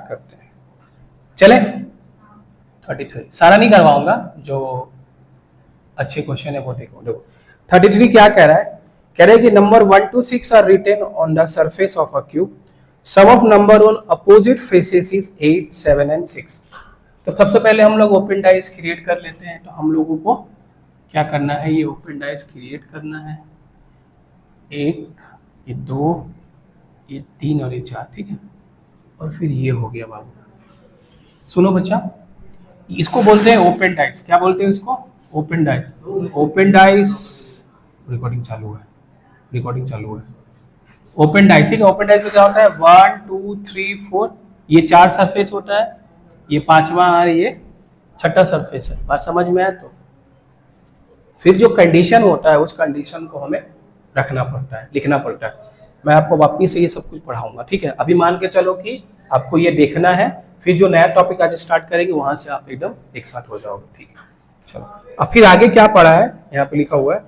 करते हैं। चले 33 सारा नहीं करवाऊंगा, जो अच्छे क्वेश्चन है वो देखो। 33 क्या कह रहा है? कह रहे हैं कि number 1 to 6 are written on the surface of a cube, sum of number on opposite faces is 8, 7 and 6। तो सबसे पहले हम लोग ओपन डाइस क्रिएट कर लेते हैं। तो हम लोगों को क्या करना है, ये ओपन डाइस क्रिएट करना है, 1, ये 2, ये 3 और ये 4, ठीक है। और फिर ये हो गया बाबू। सुनो बच्चा, इसको बोलते हैं ओपन डाइस। क्या बोलते हैं इसको? Open dice. Open dice, recording चालू है, रिकॉर्डिंग चालू है। ओपन डाइस, ठीक है। ओपन डाइस में क्या होता है? 1 2 3 4, ये 4 सरफेस होता है, ये 5वां और ये 6ठा सरफेस है। बात समझ में आया? तो फिर जो कंडीशन होता है उस कंडीशन को हमें रखना पड़ता है, लिखना पड़ता है। मैं आपको वापिस से ये सब कुछ पढ़ाऊंगा, ठीक है। अभी मान के चलो कि आपको ये देखना है, फिर जो नया टॉपिक आज स्टार्ट करेंगे वहां से आप एकदम एक साथ हो जाओगे, ठीक है। चलो अब फिर आगे क्या पढ़ा है, यहाँ पे लिखा हुआ है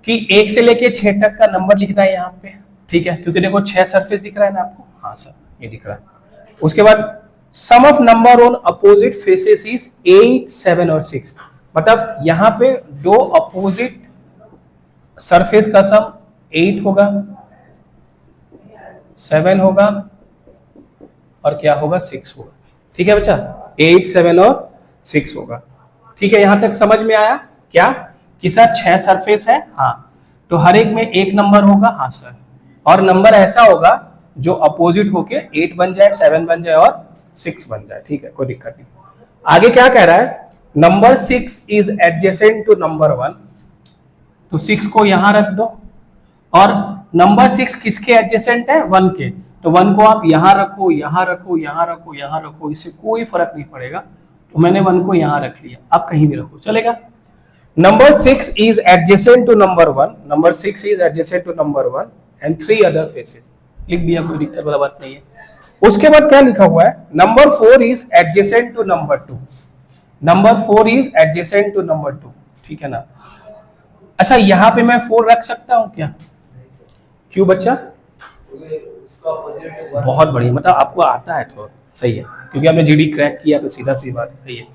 कि 1 से लेके 6 तक का नंबर लिखना है यहाँ पे, ठीक है। क्योंकि देखो 6 सरफेस दिख रहा है ना आपको, हाँ सर ये दिख रहा है। उसके बाद sum of number on opposite faces is 8, 7 और 6। मतलब यहाँ पे दो अपोजिट सरफेस का सम 8 होगा, 7 होगा और क्या होगा? 6 होगा, ठीक है बच्चा। 8, 7 और 6 होगा, ठीक है। यहां तक समझ में आया क्या कि सर 6 सरफेस है? हाँ। तो हर एक में एक नंबर होगा? हाँ सर। और नंबर ऐसा होगा जो अपोजिट होके 8 बन जाए, 7 बन जाए और 6 बन जाए, ठीक है, कोई दिक्कत नहीं। आगे क्या कह रहा है? Number 6 is adjacent to number 1। तो 6 को यहां रख दो। और नंबर 6 किसके एडजेसेंट है? 1 के। तो 1 को आप यहां रखो, यहां रखो, यहां रखो, यहां रखो, इससे कोई फर्क नहीं पड़ेगा। तो मैंने 1 को यहां रख लिया, आप कहीं भी रखो चलेगा। Number 6 is adjacent to number 1, number 6 is adjacent to number 1 and 3 other faces। लिख दिया, कोई दिक्कत वाला बात नहीं है। उसके बाद क्या लिखा हुआ है? Number 4 is adjacent to number 2, number 4 is adjacent to number 2, ठीक है ना। अच्छा यहाँ पे मैं 4 रख सकता हूँ क्या? क्यों बच्चा? बहुत बढ़िया, मतलब आपको आता है थोड़ा, सही है, क्योंकि आपने जीडी क्रैक किया तो सीधा सी बात सही है।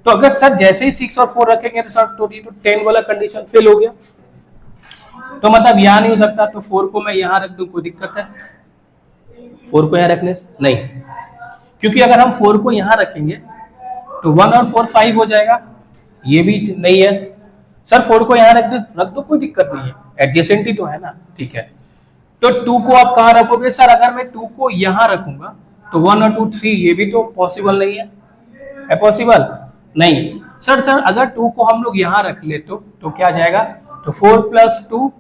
तो अगर सर जैसे ही 6 और 4 रखेंगे तो सर तो 10 वाला कंडीशन फेल हो गया। तो मतलब यहाँ नहीं हो सकता, तो 4 को मैं यहाँ रख दूं, कोई दिक्कत है? 4 को यहाँ रखने से नहीं, क्योंकि अगर हम 4 को यहाँ रखेंगे तो 1 और 4 5 हो जाएगा, ये भी नहीं है। सर 4 को यहाँ रख दो, कोई दिक्कत नहीं है, एडजेसेंट ही तो है ना, ठीक है। तो 2 को आप कहाँ रखोगे? सर अगर मैं 2 को यहाँ रखूंगा तो 1 और 2 3, ये भी तो पॉसिबल नहीं है पॉसिबल नहीं। सर अगर 2 को हम लोग यहाँ रख ले तो क्या आ जाएगा? तो 4 + 2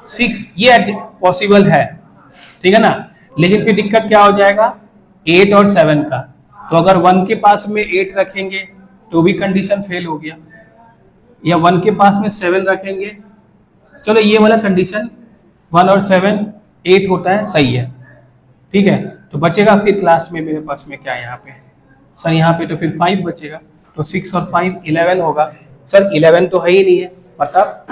6, ये पॉसिबल है, ठीक है ना। लेकिन फिर दिक्कत क्या हो जाएगा? 8 और 7 का। तो अगर 1 के पास में 8 रखेंगे तो भी कंडीशन फेल हो गया, या 1 के पास में 7 रखेंगे, चलो ये वाला कंडीशन 1 और 7 8 होता है, सही है, ठीक है। तो बचेगा फिर क्लास में मेरे पास में क्या यहाँ पे? सर यहाँ पे तो फिर 5 बचेगा। तो 6 और 5 11 होगा। सर 11 तो है ही नहीं है, मतलब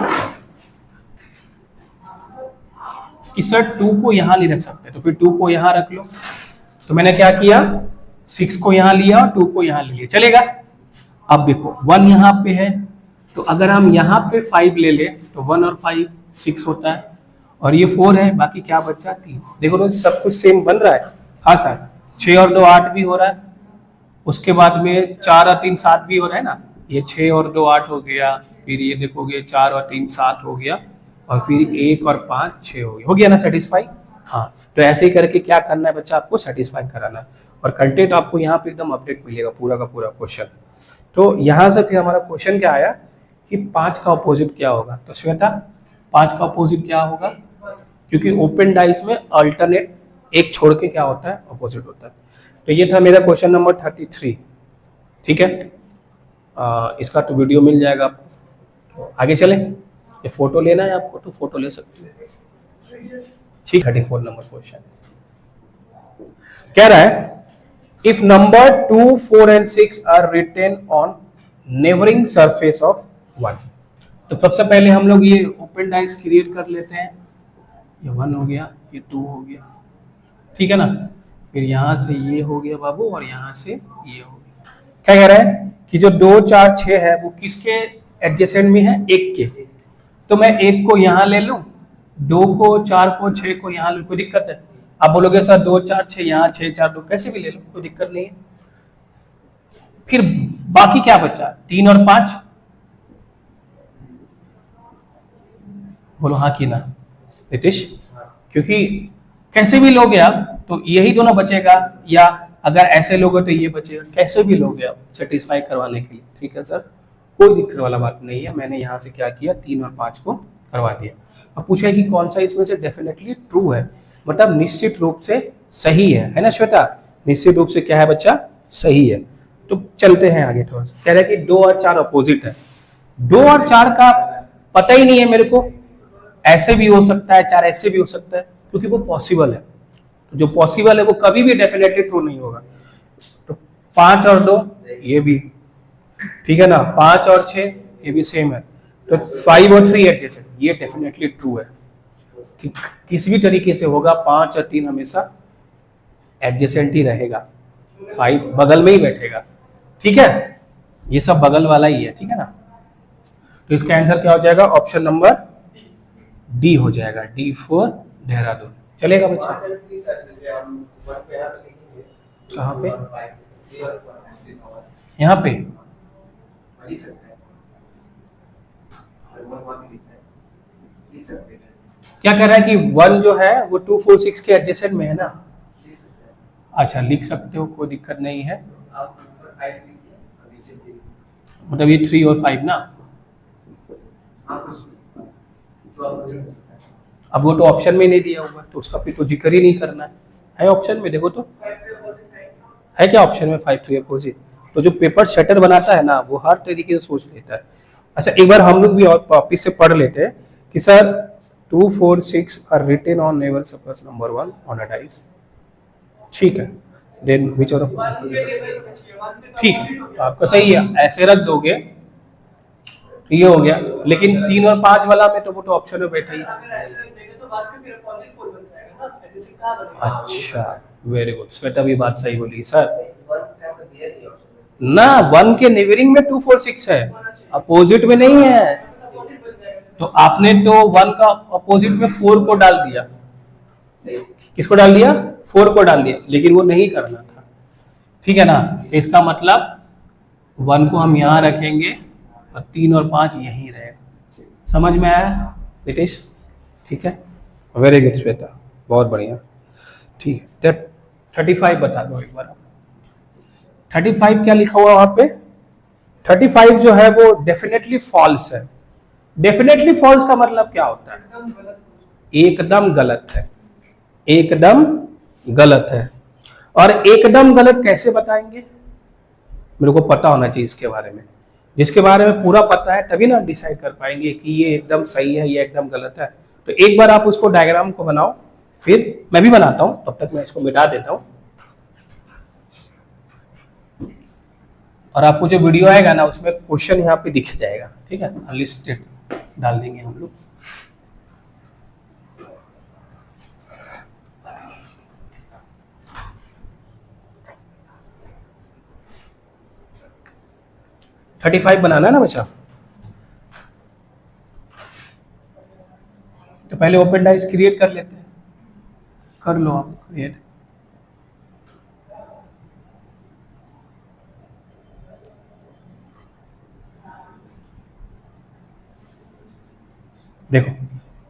कि सर 2 को यहाँ नहीं रख सकते, तो फिर 2 को यहाँ रख लो। तो मैंने क्या किया? 6 को यहाँ लिया और 2 को यहाँ ले लिया, चलेगा। अब देखो 1 यहाँ पे है, तो अगर हम यहाँ पे 5 ले ले तो 1 और 5 6 होता है, और ये 4 है, बाकी क्या बचा? 3। देखो तो सब कुछ सेम बन रहा है। हाँ सर, 6 और 2 8 भी हो रहा है। उसके बाद में 4 और 3 7 भी हो रहा है ना। ये 6 और 2 8 हो गया, फिर ये देखोगे 4 और 3 7 हो गया, और फिर 1 और 5 6 हो गया ना सेटिस्फाई। हाँ, तो ऐसे ही करके क्या करना है बच्चा? आपको सेटिस्फाई कराना है, और कंटेंट आपको यहाँ पे एकदम अपडेट मिलेगा, पूरा का पूरा क्वेश्चन। तो यहाँ से फिर हमारा क्वेश्चन क्या आया कि 5 का अपोजिट क्या होगा? तो श्वेता 5 का अपोजिट क्या होगा? क्योंकि ओपन डाइस में अल्टरनेट एक छोड़ के क्या होता है? अपोजिट होता है। तो ये था मेरा क्वेश्चन नंबर 33, ठीक है। इसका तो वीडियो मिल जाएगा आपको। तो आगे चले, ये फोटो लेना है आपको तो फोटो ले सकते हो, ठीक। 34 नंबर क्वेश्चन कह रहा है if number 2 4 and 6 are written on neighbouring surface of 1। तो सबसे पहले हम लोग ये ओपन डाइस क्रिएट कर लेते हैं। ये 1 हो गया, ये 2 हो गया, ठीक है ना। फिर यहाँ से ये हो गया बाबू और यहाँ से ये हो गया। क्या कह रहा है कि जो 2 4 6 है वो किसके एडजेसेंट में है, 1 के। तो मैं 1 को यहाँ ले लूं, 2 को 4 को 6 को यहाँ लूं, कोई दिक्कत है? आप बोलोगे सर 2 4 6 यहाँ 6 4 2 कैसे भी ले लो, कोई दिक्कत नहीं है। फिर बाकी क्या बचा, 3 और 5? बोलो हाँ कि ना नीतीश? क्योंकि कैसे भी लोगे आप तो यही दोनों बचेगा, या अगर ऐसे लोगे तो ये बचेगा, कैसे भी लोगे आप सेटिस्फाई करवाने के लिए। ठीक है सर, कोई दिक्कत वाला बात नहीं है। मैंने यहाँ से क्या किया, 3 और 5 को करवा दिया। अब पूछा कि कौन सा इसमें से डेफिनेटली ट्रू है, मतलब निश्चित रूप से सही है ना श्वेता? निश्चित रूप से क्या है बच्चा, सही है। तो चलते हैं आगे थोड़ा सा। कह रहे हैं कि 2 और 4 अपोजिट है। 2 और 4 का पता ही नहीं है मेरे को, ऐसे भी हो सकता है 4 ऐसे भी हो सकता है, क्योंकि वो पॉसिबल है। तो जो पॉसिबल है वो कभी भी डेफिनेटली ट्रू नहीं होगा। तो 5 और 2 ये भी ठीक है ना, 5 और 6 ये भी सेम है। तो 5 और 3 एडजेसेंट, ये डेफिनेटली ट्रू है कि किसी भी तरीके से होगा। 5 और 3 हमेशा एडजेसेंट ही रहेगा, 5 बगल में ही बैठेगा। ठीक है, ये सब बगल वाला ही है। ठीक है ना, तो इसका आंसर क्या हो जाएगा, ऑप्शन नंबर डी हो जाएगा, डी फॉर देहरादून। चलेगा बच्चा? कहाँ पे, यहाँ पे क्या कह रहा है कि 1 जो है वो 2 4 6 के एडजेसेंट में है ना। अच्छा लिख सकते हो, कोई दिक्कत नहीं है। मतलब ये 3 और 5 ना, अब वो तो ऑप्शन में नहीं दिया हुआ तो उसका फिर तो जिक्र ही नहीं करना है ऑप्शन में। देखो तो है क्या ऑप्शन में, 5 3 अपोजिट। तो जो पेपर सेटर बनाता है ना वो हर तरीके से सोच लेता है। अच्छा एक बार हम लोग भी और वापिस से पढ़ लेते हैं कि sir 2 4 6 are written on naval surface number 1 ऑन अ डाइस। ठीक है, देन विच ऑफ, ठीक है आपका सही है, ऐसे रख दोगे तो ये हो गया। लेकिन 3 और 5 वाला में तो वो तो ऑप्शन में बैठा ही। अच्छा वेरी गुड, श्वेता भी बात सही बोली सर ना। 1 के नेबरिंग में 2 4 6 है, अपोजिट में नहीं है। तो आपने तो 1 का अपोजिट में 4 को डाल दिया। किसको डाल दिया, 4 को डाल दिया, लेकिन वो नहीं करना था। ठीक है ना, तो इसका मतलब 1 को हम यहाँ रखेंगे और 3 और 5 यहीं रहेगा। समझ में आया नितीश? ठीक है, वेरी गुड श्वेता, बहुत बढ़िया। ठीक है, 35 बता दो एक बार। 35 क्या लिखा हुआ वहां पे, 35 जो है वो डेफिनेटली फॉल्स है। डेफिनेटली फॉल्स का मतलब क्या होता है, एकदम गलत है, एकदम गलत है। और एकदम गलत कैसे बताएंगे, मेरे को पता होना चाहिए इसके बारे में। जिसके बारे में पूरा पता है तभी ना डिसाइड कर पाएंगे कि ये एकदम सही है, ये एकदम गलत है। तो एक बार आप उसको डायग्राम को बनाओ, फिर मैं भी बनाता हूं, तब तक मैं इसको मिटा देता हूं। और आपको जो वीडियो आएगा ना उसमें क्वेश्चन यहाँ पे दिख जाएगा। ठीक है, अनलिस्टेड डाल देंगे हम लोग। थर्टी 35 बनाना है ना बच्चा। तो पहले ओपन डाइस क्रिएट कर लेते हैं, कर लो आप क्रिएट। देखो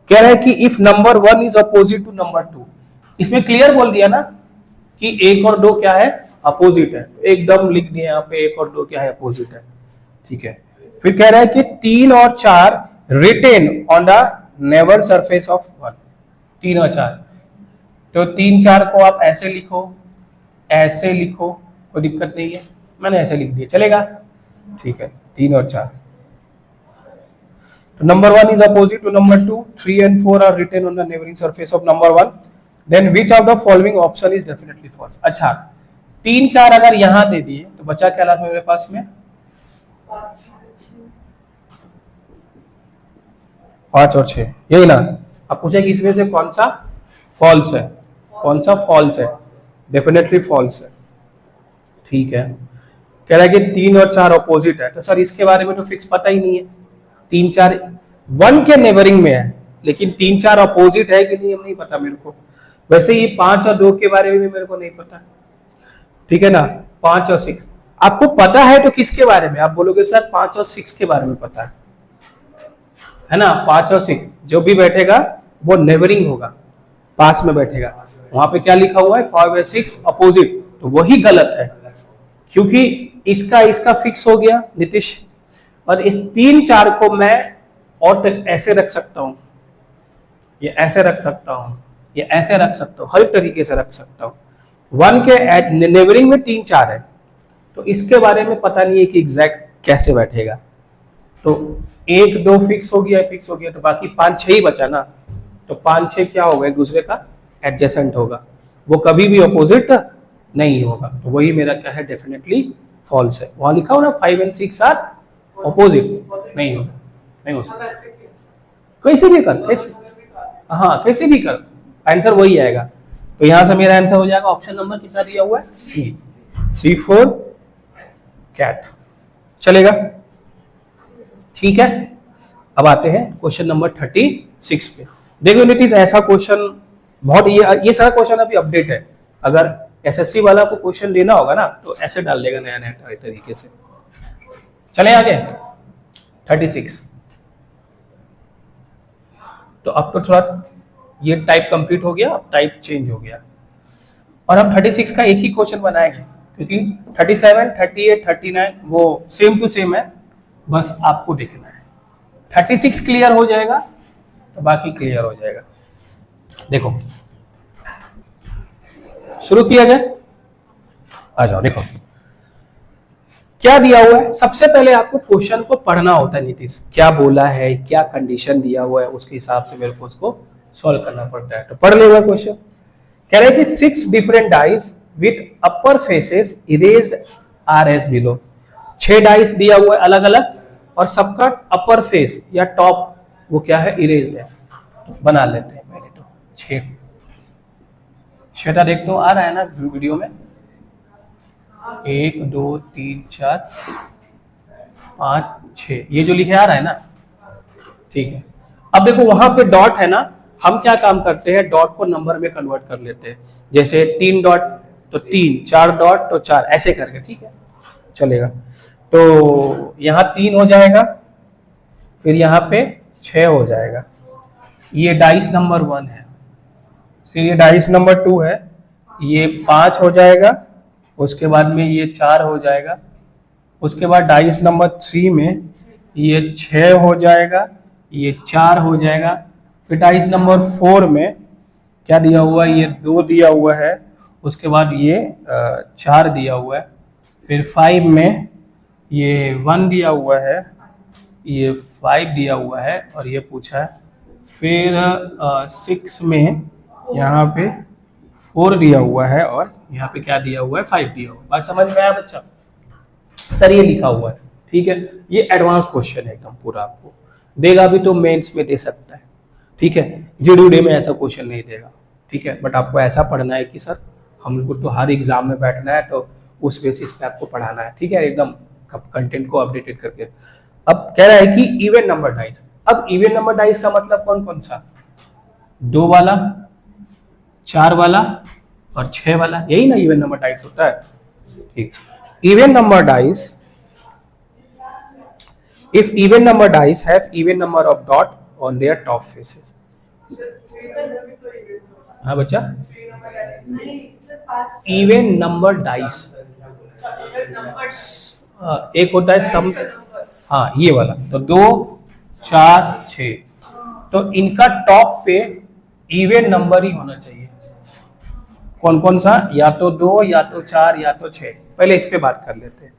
कह रहा है कि if number 1 is opposite to number 2, इसमें क्लियर बोल दिया ना कि 1 और 2 क्या है, अपोजिट है। एकदम लिख दिया यहाँ पे 1 और 2 क्या है, अपोजिट है। ठीक है, फिर कह रहा है कि 3 और 4 written on the never surface of 1। 3 और 4, तो 3 4 को आप ऐसे लिखो, ऐसे लिखो, कोई दिक्कत नहीं है। मैंने ऐसे लिख दिया, चलेगा? ठीक है, 3 और 4। तो number 1 is opposite to number 2, 3 and 4 are written on the neighboring surface of number 1. Then which of the following option is definitely false? अच्छा 3 4 अगर यहां दे दिए तो बचा क्या लास्ट में मेरे पास में, 5 और 6, यही ना। अब पूछे कि इसमें से कौन सा फॉल्स है, कौन सा फॉल्स है। डेफिनेटली फॉल्स है। ठीक है, कह रहा है कि 3 और 4 अपोजिट है, तो सर इसके बारे में तो फिक्स पता ही नहीं है। 3 4 1 के नेबरिंग में है, लेकिन 3 4 अपोजिट है कि नहीं नहीं पता मेरे को। वैसे ही 5 और 2 के बारे में भी मेरे को नहीं पता, ठीक है ना। 5 और 6 आपको पता है तो किसके बारे में? आप बोलोगे सर 5 और 6 के बारे में पता है ना। 5 और 6 जो भी बैठेगा वो नेबरिंग होगा, पास में बैठेगा। वहां पे क्या लिखा हुआ है? 5 और 6 अपोजिट, तो वही गलत है, क्योंकि इसका फिक्स हो गया नीतीश। और इस 3 4 को मैं और ऐसे रख सकता हूं, ये ऐसे रख सकता हूं, ये ऐसे रख सकता हूं, हर तरीके से रख सकता हूं। 1 के नेबरिंग में 3 4 है, तो इसके बारे में पता नहीं है कि एग्जैक्ट कैसे बैठेगा। तो 1 2 फिक्स हो गया, तो बाकी 5 6 ही बचा ना। तो 5 6 क्या होगा? एक दूसरे का एडजेसेंट होगा, वो कभी भी अपोजिट नहीं होगा। तो वही मेरा क्या है? डेफिनेटली फॉल्स है। वहां लिखा हो ना 5 और 6 आर अपोजिट, नहीं हो सकता। कैसे भी कर, हाँ कैसे भी कर, आंसर वही आएगा। तो यहां से मेरा आंसर हो जाएगा ऑप्शन नंबर कितना दिया हुआ है? C4 cat. चलेगा, ठीक है। अब आते हैं क्वेश्चन नंबर 36 पे। देखो यूनिटीज, ऐसा क्वेश्चन बहुत, ये सारा क्वेश्चन अभी अपडेट है। अगर एसएससी वाला को क्वेश्चन देना होगा ना तो ऐसे डाल देगा नया नया तरीके से। चले आगे 36। तो अब तो थोड़ा ये टाइप कंप्लीट हो गया, अब टाइप चेंज हो गया। और हम 36 का एक ही क्वेश्चन बनाएंगे, क्योंकि 37 38 39 वो सेम टू सेम है, बस आपको देखना है। 36 क्लियर हो जाएगा तो बाकी क्लियर हो जाएगा। देखो शुरू किया जाए, आ जाओ। देखो क्या दिया हुआ है, सबसे पहले आपको क्वेश्चन को पढ़ना होता है। नीतीश क्या बोला है, क्या कंडीशन दिया हुआ है, उसके हिसाब से मेरे को उसको सॉल्व करना पड़ता है। तो पढ़ लेगा क्वेश्चन। कह रहे हैं कि 6 different dice with upper faces erased R S below. 6 dice दिया हुआ है अलग अलग, और सबका अपर फेस या टॉप वो क्या है? इरेज्ड है। तो बना लेते हैं पहले तो 6। श्वेता देख तो आ रहा है ना वीडियो में? 1 2 3 4 5 6 ये जो लिखे आ रहा है ना, ठीक है। अब देखो वहां पे डॉट है ना, हम क्या काम करते हैं? डॉट को नंबर में कन्वर्ट कर लेते हैं। जैसे 3 डॉट तो 3, 4 डॉट तो 4, ऐसे करके, ठीक है चलेगा। तो यहाँ 3 हो जाएगा, फिर यहाँ पे 6 हो जाएगा। ये डाइस नंबर 1 है, फिर ये डाइस नंबर 2 है, ये 5 हो जाएगा, उसके बाद में ये 4 हो जाएगा, उसके बाद डाइस नंबर 3 में ये 6 हो जाएगा, ये 4 हो जाएगा। फिर डाइस नंबर 4 में क्या दिया हुआ है? ये 2 दिया हुआ है, उसके बाद ये 4 दिया हुआ है। फिर 5 में ये 1 दिया हुआ है, ये 5 दिया हुआ है, और ये पूछा है। फिर 6 में यहाँ पे 4 दिया हुआ है, और यहाँ पे क्या दिया हुआ है? 5 दिया हुआ है। बात समझ में आया बच्चा? सर ये लिखा हुआ है, ठीक है। ये एडवांस क्वेश्चन है एकदम पूरा, आपको देगा भी तो मेंस में दे सकता है, ठीक है। जीडी में ऐसा क्वेश्चन नहीं देगा, ठीक है। बट आपको ऐसा पढ़ना है कि सर हमको तो हर एग्जाम में बैठना है, तो उस बेसिस पे आपको पढ़ाना है, ठीक है, एकदम कंटेंट को अपडेटेड करके। अब कह रहा है कि इवन नंबर डाइस। अब इवन नंबर डाइस का मतलब कौन कौन सा? 2 वाला, 4 वाला और 6 वाला, यही ना इवन नंबर डाइस होता है, ठीक। Even number dice, if even number dice have even number of dot on their top faces। हाँ बच्चा, इवन नंबर डाइस एक होता है सम, हाँ ये वाला। तो 2 4 6, तो इनका टॉप पे इवन नंबर ही होना चाहिए। कौन कौन सा? या तो 2, या तो 4, या तो 6। पहले इस पे बात कर लेते हैं,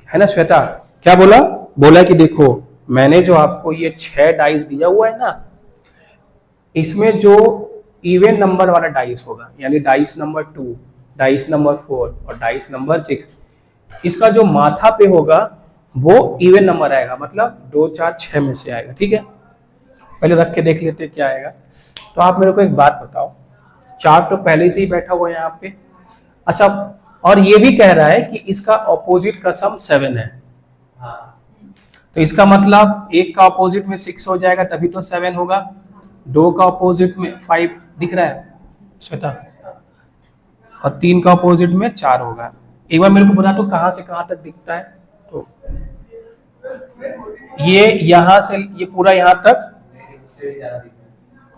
है ना। श्वेता क्या बोला? बोला कि देखो मैंने जो आपको ये 6 डाइस दिया हुआ है ना, इसमें जो इवन नंबर वाला डाइस होगा, यानी डाइस नंबर 2, डाइस नंबर 4 और डाइस नंबर 6, इसका जो माथा पे होगा वो इवन नंबर आएगा, मतलब 2 4 6 में से आएगा, ठीक है। पहले रख के देख लेते क्या आएगा। तो आप मेरे को एक बात बताओ, 4 तो पहले से ही बैठा हुआ है यहाँ पे, अच्छा, और ये भी कह रहा है कि इसका ऑपोजिट का सम 7 है। तो इसका मतलब एक का ऑपोजिट में 6 हो जाएगा तभी तो 7 होगा, 2 का ऑपोजिट में 5 दिख रहा है श्वेता, और 3 का ऑपोजिट में 4 होगा। एक बार मेरे को बता दो कहां से कहां तक दिखता है। तो ये यहां से ये पूरा यहां तक,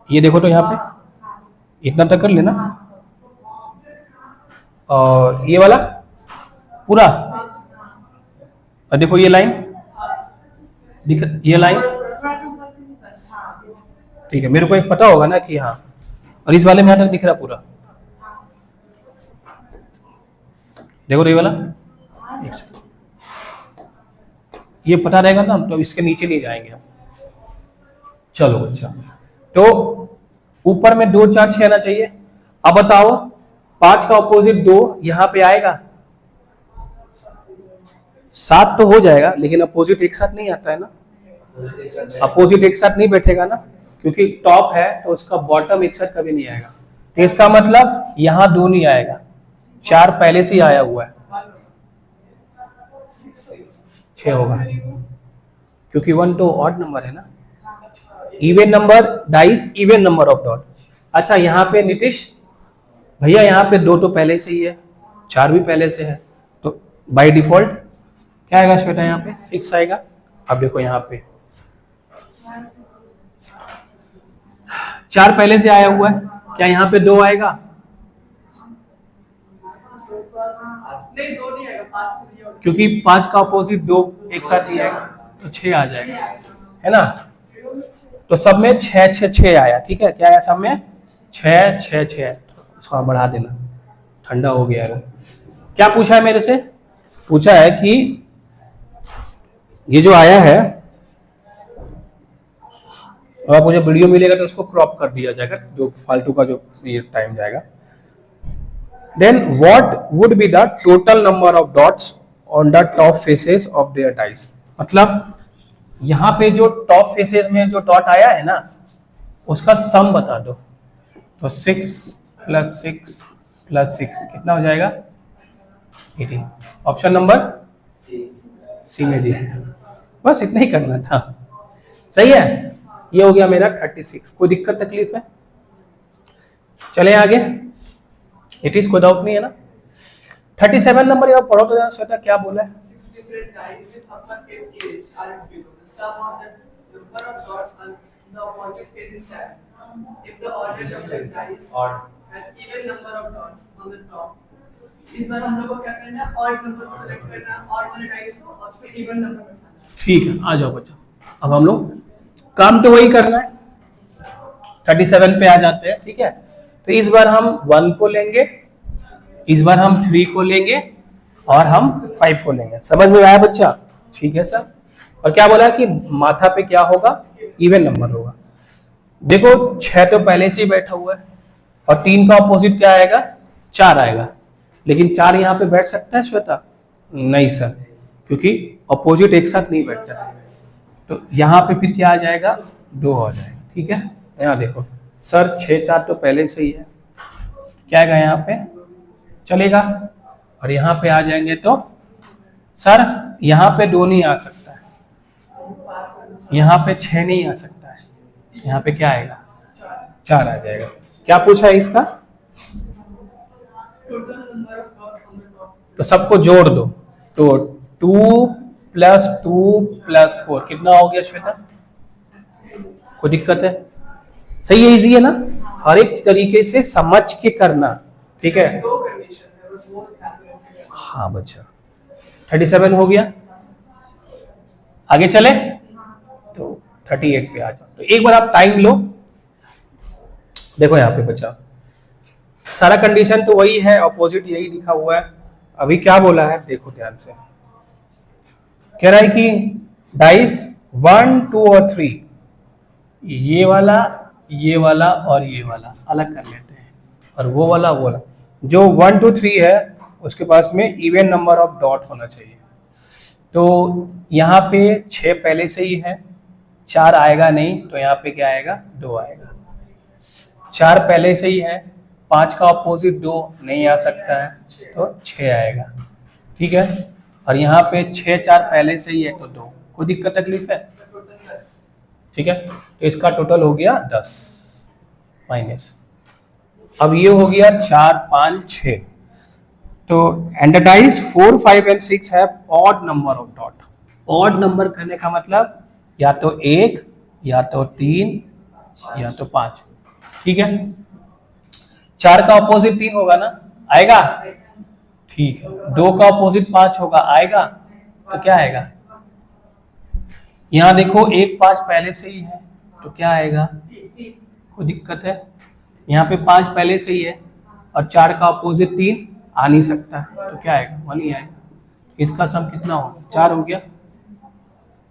ये देखो तो यहाँ पे इतना तक कर लेना, और ये वाला पूरा, और देखो ये लाइन ये लाइन, ठीक है, मेरे को एक पता होगा ना कि हाँ, और इस वाले में यहाँ तक दिख रहा पूरा, देखो ये वाला, एक सेकंड, ये पता रहेगा ना तो इसके नीचे नहीं जाएंगे हम। चलो अच्छा, तो ऊपर में 2 4 6 आना चाहिए। अब बताओ 5 का ऑपोजिट 2 यहां पे आएगा, 7 तो हो जाएगा, लेकिन अपोजिट एक साथ नहीं आता है ना, अपोजिट एक साथ नहीं बैठेगा ना, क्योंकि टॉप है तो उसका बॉटम एक साथ कभी नहीं आएगा। तो इसका मतलब यहां 2 नहीं आएगा, 4 पहले से ही आया हुआ है, 6 होगा, क्योंकि 1 तो ऑड नंबर है ना, even number dice even number of dot. अच्छा यहाँ पे नीतीश भैया, यहाँ पे 2 तो पहले से ही है, 4 भी पहले से है, तो बाय डिफॉल्ट क्या आएगा श्वेता, यहाँ पे 6 आएगा। अब देखो यहाँ पे 4 पहले से आया हुआ है, क्या यहाँ पे 2 आएगा? क्योंकि 5 का अपोजिट 2 एक साथ ही आएगा, तो 6 आ जाएगा, है ना। तो सब में 6 6 6 आया, ठीक है, क्या आया सब में 6 6 6। उसको बढ़ा देना, ठंडा हो गया है। क्या पूछा है मेरे से? पूछा है कि ये जो आया है, और आप मुझे वीडियो मिलेगा तो उसको क्रॉप कर दिया जाएगा, जो फालतू का जो ये टाइम जाएगा। Then what would be the total number of dots on the top faces of their dice. मतलब यहाँ पे जो टॉप फेसेस में जो डॉट आया है ना, उसका सम बता दो। तो 6 + 6 + 6 कितना हो जाएगा? 18। ऑप्शन नंबर सी में दिया, बस इतना ही करना था। सही है, ये हो गया मेरा 36। कोई दिक्कत तकलीफ है? चले आगे, इट इज कोई डाउट नहीं है ना। 37 नंबर यहाँ पढ़ो तो जरा श्वेता क्या बोला है। इस बार हम लोग को क्या करना है, ऑड नंबर को सेलेक्ट करना है, ऑड वाले डाइस को, और उसमें इवन नंबर बैठाना है। ठीक है, आ जाओ बच्चों, अब हम लोग काम तो वही करना है। 37 पे आ जाते हैं, ठीक है। तो इस बार हम 1 को लेंगे, इस बार हम 3 को लेंगे, और हम 5 को लेंगे। समझ में आया बच्चा? ठीक है सर। और क्या बोला कि माथा पे क्या होगा? इवन नंबर होगा। देखो 6 तो पहले से ही बैठा हुआ है, और 3 का ऑपोजिट क्या आएगा? 4 आएगा। लेकिन 4 यहाँ पे बैठ सकता है श्वेता? नहीं सर, क्योंकि ऑपोजिट एक साथ नहीं बैठता। तो यहाँ पे फिर क्या आ जाएगा? 2 आ जाएगा, ठीक है। यहाँ देखो सर 6 4 तो पहले से ही है, क्या आएगा यहाँ पे? चलेगा। और यहाँ पे आ जाएंगे तो सर यहाँ पे 2 नहीं आ सकता है, यहाँ पे 6 नहीं आ सकता है, यहाँ पे क्या आएगा? 4 आ जाएगा। क्या पूछा है इसका? तो सबको जोड़ दो, तो 2 + 2 + 4 कितना हो गया श्वेता? कोई दिक्कत है? सही है, इजी है ना। हर एक तरीके से समझ के करना, ठीक है। हाँ बच्चा, 37 हो गया। आगे चले तो 38 पे आ जाओ। तो एक बार आप टाइम लो, देखो यहाँ पे बच्चा सारा कंडीशन तो वही है, ऑपोजिट यही लिखा हुआ है। अभी क्या बोला है देखो ध्यान से, कह रहा है कि डाइस 1 2 और 3, ये वाला और ये वाला अलग कर लेते हैं, और वो वाला जो 1 2 3 है उसके पास में इवन नंबर ऑफ डॉट होना चाहिए। तो यहाँ पे 6 पहले से ही है, 4 आएगा नहीं, तो यहाँ पे क्या आएगा? 2 आएगा। 4 पहले से ही है, 5 का ऑपोजिट 2 नहीं आ सकता है, तो 6 आएगा। ठीक है, और यहाँ पे 6 4 पहले से ही है तो 2, कोई दिक्कत तकलीफ है? टोटल 10। ठीक है, तो इसका टोटल हो गया 10 माइनस। अब ये हो गया 4 5 6। तो and the dice 4 5 and 6 have odd number of dot. Odd number करने का मतलब या तो 1 या तो 3 या तो 5। ठीक है, 4 का ऑपोजिट 3 होगा ना, आएगा? ठीक है, 2 का ऑपोजिट 5 होगा, आएगा? तो क्या आएगा? यहां देखो 1 5 पहले से ही है तो क्या आएगा? कोई दिक्कत है? यहाँ पे 5 पहले से ही है और 4 का ऑपोजिट 3 आ नहीं सकता है, तो क्या आएगा? 1 ही आएगा। इसका सम कितना होगा? 4 हो गया।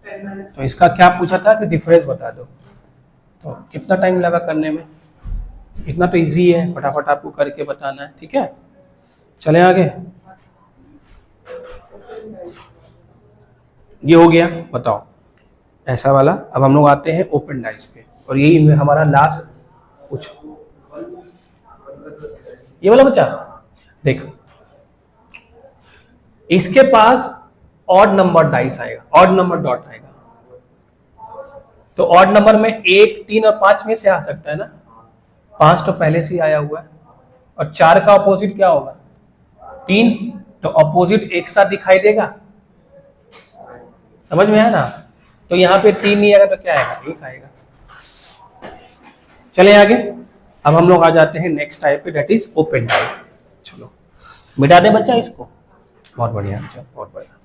10 minus तो इसका क्या पूछा था कि डिफरेंस बता दो, तो कितना टाइम लगा करने में? इतना तो इजी है, फटाफट आपको करके बताना है। ठीक है, चलें आगे। ये हो गया, बताओ ऐसा वाला। अब हम लोग आते हैं ओपन डाइस पे, और यही हमारा लास्ट कुछ ये वाला बच्चा देख, इसके पास ऑड नंबर डाइस आएगा, ऑड नंबर डॉट आएगा। तो ऑड नंबर में 1 3 और 5 में से आ सकता है ना, 5 तो पहले से ही आया हुआ है, और 4 का अपोजिट क्या होगा? 3, तो अपोजिट एक साथ दिखाई देगा, समझ में आया ना? तो यहाँ पे 3 नहीं आएगा तो क्या आएगा? 1 आएगा। चले आगे। अब हम लोग आ जाते हैं नेक्स्ट टाइप पे, दैट इज ओपन टाइप। चलो मिटा दे बच्चा इसको, बहुत बढ़िया, चलो बहुत बढ़िया।